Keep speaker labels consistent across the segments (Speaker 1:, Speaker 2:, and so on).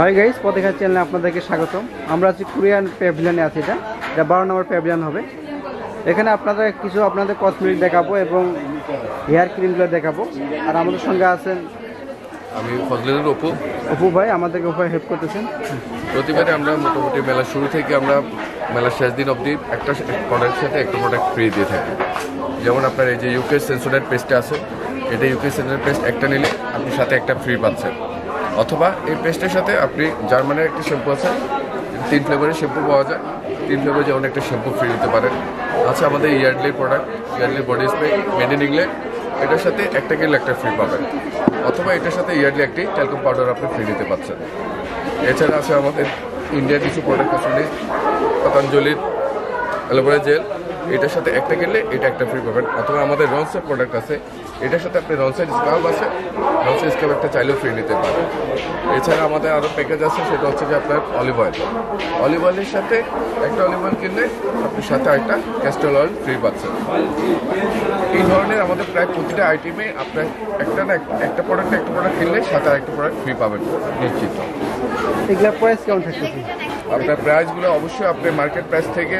Speaker 1: Hi guys, পথেঘাট চ্যানেলে আপনাদেরকে স্বাগতম। আমরা আছি কোরিয়ান প্যাভিলিয়নে আছি। এটা 12 নম্বর প্যাভিলিয়ন হবে। এখানে আপনাদের কিছু কসমেটিক দেখাবো এবং হেয়ার ক্রিমগুলো দেখাবো। আর আমাদের সঙ্গে আছেন
Speaker 2: আমি ফজলের
Speaker 1: অপু ভাই, আমাদেরকে উপায় হেল্প করতেছেন।
Speaker 2: প্রতিবারে আমরা মোটামুটি মেলার শুরু থেকে আমরা মেলার শেষ দিন অবধি একটা প্রোডাক্টের সাথে একটা প্রোডাক্ট ফ্রি দিয়ে থাকি। যেমন আপনার এই যে ইউকে সেন্সোডাইট পেস্টটা আছে, এটা ইউকে সেন্সোডাইট পেস্ট একটা নিলে আপনি সাথে একটা ফ্রি পাচ্ছেন। অথবা এই পেস্টের সাথে আপনি জার্মানের একটা শ্যাম্পু আছে, 3 ফ্লেভারের শ্যাম্পু পাওয়া যায়, 3 ফ্লেভার যেমন একটা শ্যাম্পু ফ্রি দিতে পারেন। আচ্ছা, আমাদের ইয়ার্ডলির product, Yardley body spray made in England, এটার সাথে একটা কিনলে একটা ফ্রি পাবেন। অথবা এটার সাথে ইয়ার্ডলি একটি ট্যালকুম পাউডার আপনি ফ্রি দিতে পারছেন। এছাড়া আছে আমাদের ইন্ডিয়ার কিছু প্রোডাক্ট আছে, পতঞ্জলির অ্যালোভেরা জেল, এটার সাথে একটা কিনলে এটা একটা ফ্রি পাবেন। অথবা আমাদের রনসের প্রোডাক্ট আছে, এটার সাথে আপনি রনসের স্কার্ফ আছে, রনসের স্কার্ফ একটা চাইলেও ফ্রি নিতে পারেন। এছাড়া আমাদের আরও প্যাকেজ আছে, সেটা হচ্ছে যে আপনার অলিভ অয়েল, অলিভ অয়েলের সাথে একটা অলিভ অয়েল কিনলে আপনি সাথে একটা ক্যাস্টর অয়েল ফ্রি পাচ্ছেন। এই ধরনের আমাদের প্রায় প্রতিটা আইটেমে আপনার একটা প্রোডাক্ট কিনলে সাথে আরেকটা প্রোডাক্ট ফ্রি পাবেন নিশ্চিত।
Speaker 1: এগুলোর প্রাইস কেমন থাকতেছে?
Speaker 2: আপনার প্রাইসগুলো অবশ্যই আপনি মার্কেট প্রাইস থেকে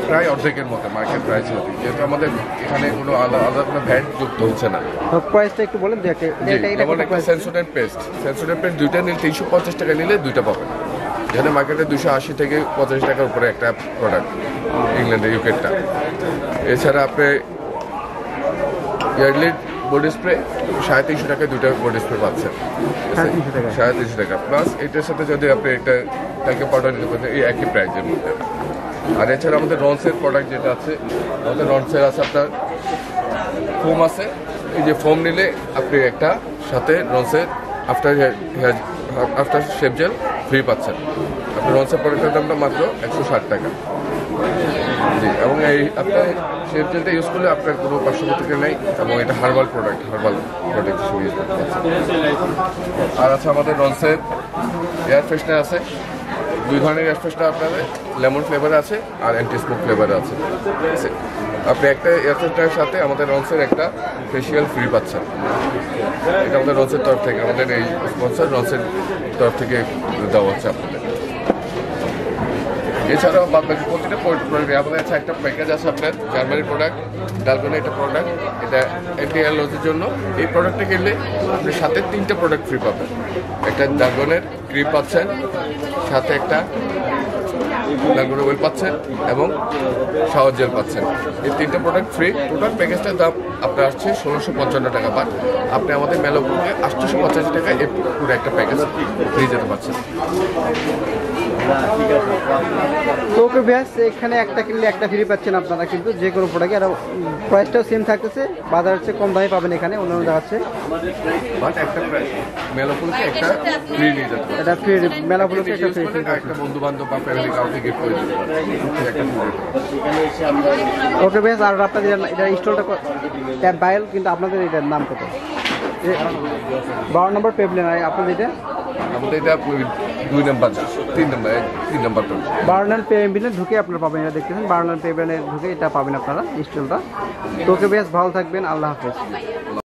Speaker 2: প্রায় অর্ধেকের মতো মার্কেট প্রাইস হবে, যেহেতু আমাদের এখানে কোনো আলাদা কোনো ভ্যাট যুক্ত হচ্ছে না।
Speaker 1: প্রাইসটা একটু বলেন।
Speaker 2: যেমন একটা সেন্সোডাইট পেস্ট দুইটা নিলে 350 টাকা নিলে দুইটা পাবেন, যেখানে মার্কেটে 280 থেকে 85 টাকার উপরে একটা প্রোডাক্ট ইংল্যান্ডের ইউকেটটা। এছাড়া আপনি ইয়ার্ডলি বডি স্প্রে 350 টাকায় দুইটা বডি স্প্রে পাচ্ছেন, 350 টাকা প্লাস এটার সাথে যদি আপনি একটা ট্যালকুম পাউডার নিতে পারেন এই একই প্রাইসের মধ্যে। আর এছাড়া আমাদের রনসের প্রোডাক্ট যেটা আছে, আমাদের রনসের আছে আপনার ফোম আছে, এই যে ফোম নিলে আপনি একটা সাথে রনসের আফটার শেভ জেল ফ্রি পাচ্ছেন। আপনার রনসের প্রোডাক্টের দামটা মাত্র 160 টাকা। জি, এবং এই আপনার শেভ জেলটা ইউজ করলে আপনার কোনো পার্শ্ব প্রতিক্রিয়া নেই, এবং এটা হার্বাল প্রোডাক্ট হিসেবে ইউজ করতে পারছেন। আর আছে আমাদের রনসের এয়ার ফ্রেশনার আছে, 2 ধরনের এয়ার ফ্রেশনার আপনাদের লেমন ফ্লেভার আছে আর অ্যান্টি স্মোক ফ্লেভার আছে। ঠিক আছে, আপনি একটা এয়ার ফ্রেশনারের সাথে আমাদের রনসের একটা ফেশিয়াল ফ্রি পাচ্ছেন। এটা আমাদের রনসের তরফ থেকে, আমাদের এই স্পন্সর রনসের তরফ থেকে দেওয়া হচ্ছে আপনাদের। এছাড়াও বাদবাকি প্রতিটা প্রোডাক্ট আমাদের কাছে একটা প্যাকেজ আছে আপনার জার্মানির প্রোডাক্ট, ডালগনের একটা প্রোডাক্ট, এটা অ্যান্টি অ্যালার্জির জন্য। এই প্রোডাক্টটা কিনলে আপনি সাথে 3টা প্রোডাক্ট ফ্রি পাবেন। একটা ডালগনের ক্রিম পাচ্ছেন, সাথে একটা ডালগনের অয়েল পাচ্ছেন এবং শাওয়ার জেল পাচ্ছেন। এই 3টা প্রোডাক্ট ফ্রি। টোটাল প্যাকেজটার দাম আপনার আসছে 1655 টাকা, বাট আপনি আমাদের মেলাপুরকে 885 টাকায় এই পুরো একটা প্যাকেজ ফ্রি যেতে পারছেন।
Speaker 1: তো ওকে ব্যাস, এখানে একটা কিনলে একটা ফ্রি পাচ্ছেন আপনারা, কিন্তু যে কোনো প্রোডাক্টে। আর প্রাইসটাও সেম থাকতেছে, বাজারের চেয়ে কম দামে পাবেন এখানে, অন্যান্য দেখাচ্ছে।
Speaker 2: বাট একটা মেলাপুরকে একটা ফ্রি নিয়ে যেতে পারবেন।
Speaker 1: এটা ফ্রি মেলাপুরকে একটা ফ্রি,
Speaker 2: একটা বন্ধু বান্ধব বা ফ্যামিলি কাউকে গিফট করে দিতে পারেন।
Speaker 1: ওকে ব্যাস। আর আপনাদের এটা স্টলটা বাইল, কিন্তু আপনাদের এটার নাম কত? 12 নম্বর প্যাভিলিয়ন। আপনাদের এটা
Speaker 2: আমাদের এটা 2 নম্বর 3 নম্বর
Speaker 1: 12 নম্বর প্যাভিলিয়নে ঢুকে আপনারা পাবেন। এটা দেখতেছেন 12 নম্বর প্যাভিলিয়নে ঢুকে এটা পাবেন আপনারা স্টলটা। তো ওকে বেশ, ভালো থাকবেন, আল্লাহ হাফেজ।